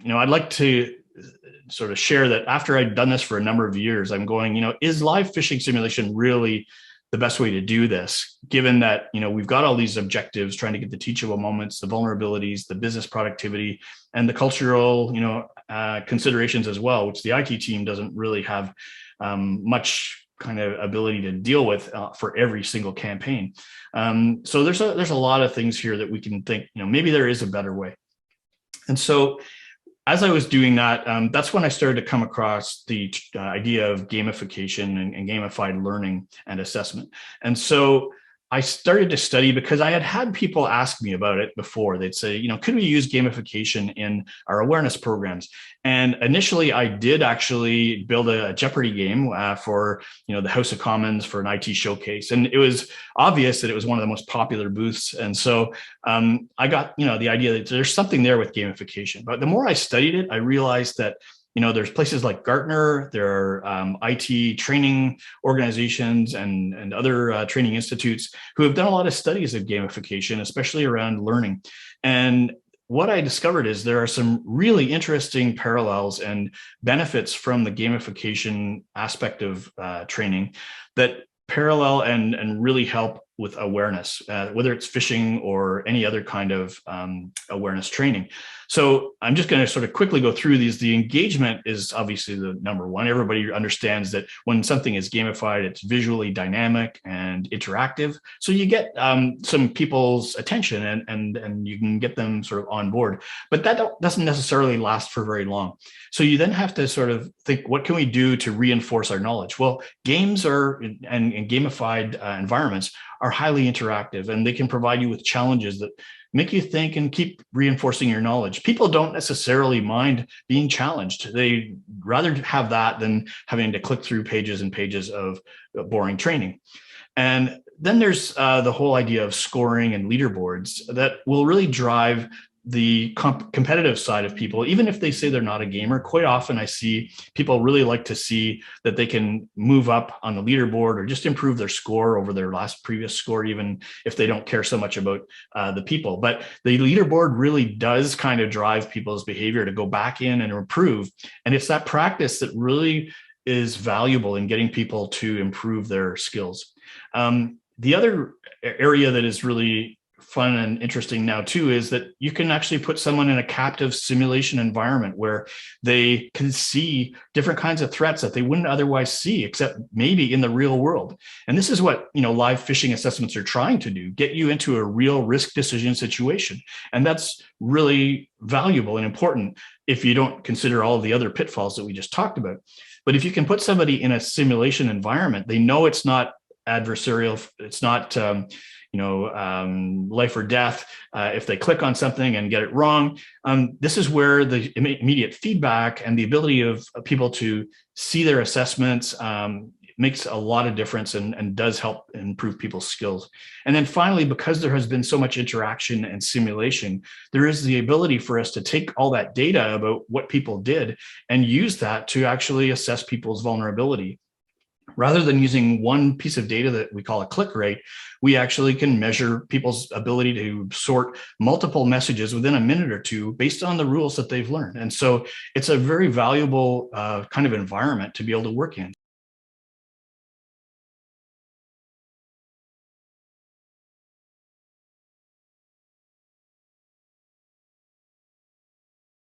I'd like to sort of share that after I'd done this for a number of years, I'm going, is live phishing simulation really the best way to do this, given that, we've got all these objectives, trying to get the teachable moments, the vulnerabilities, the business productivity, and the cultural, considerations as well, which the IT team doesn't really have much kind of ability to deal with for every single campaign. So there's a lot of things here that we can think, maybe there is a better way. And so as I was doing that, that's when I started to come across the idea of gamification and gamified learning and assessment. And so I started to study because I had people ask me about it before. They'd say, could we use gamification in our awareness programs? And initially, I did actually build a Jeopardy game for, the House of Commons for an IT showcase. And it was obvious that it was one of the most popular booths. And so I got, the idea that there's something there with gamification. But the more I studied it, I realized that there's places like Gartner, there are IT training organizations and other training institutes who have done a lot of studies of gamification, especially around learning. And what I discovered is there are some really interesting parallels and benefits from the gamification aspect of training that parallel and really help with awareness, whether it's phishing or any other kind of awareness training. So I'm just going to sort of quickly go through these. The engagement is obviously the number one. Everybody understands that when something is gamified, it's visually dynamic and interactive. So you get some people's attention and you can get them sort of on board. But that doesn't necessarily last for very long. So you then have to sort of think, what can we do to reinforce our knowledge? Well, games and gamified environments are highly interactive, and they can provide you with challenges that make you think and keep reinforcing your knowledge. People don't necessarily mind being challenged. They rather have that than having to click through pages and pages of boring training. And then there's the whole idea of scoring and leaderboards that will really drive the competitive side of people. Even if they say they're not a gamer, quite often I see people really like to see that they can move up on the leaderboard or just improve their score over their previous score, even if they don't care so much about the people. But the leaderboard really does kind of drive people's behavior to go back in and improve. And it's that practice that really is valuable in getting people to improve their skills. The other area that is really fun and interesting now too is that you can actually put someone in a captive simulation environment where they can see different kinds of threats that they wouldn't otherwise see, except maybe in the real world. And this is what live phishing assessments are trying to do: get you into a real risk decision situation. And that's really valuable and important if you don't consider all of the other pitfalls that we just talked about. But if you can put somebody in a simulation environment, they know it's not adversarial, it's not life or death if they click on something and get it wrong. This is where the immediate feedback and the ability of people to see their assessments makes a lot of difference and does help improve people's skills. And then finally, because there has been so much interaction and simulation, there is the ability for us to take all that data about what people did and use that to actually assess people's vulnerability. Rather than using one piece of data that we call a click rate, we actually can measure people's ability to sort multiple messages within a minute or two based on the rules that they've learned. And so it's a very valuable kind of environment to be able to work in.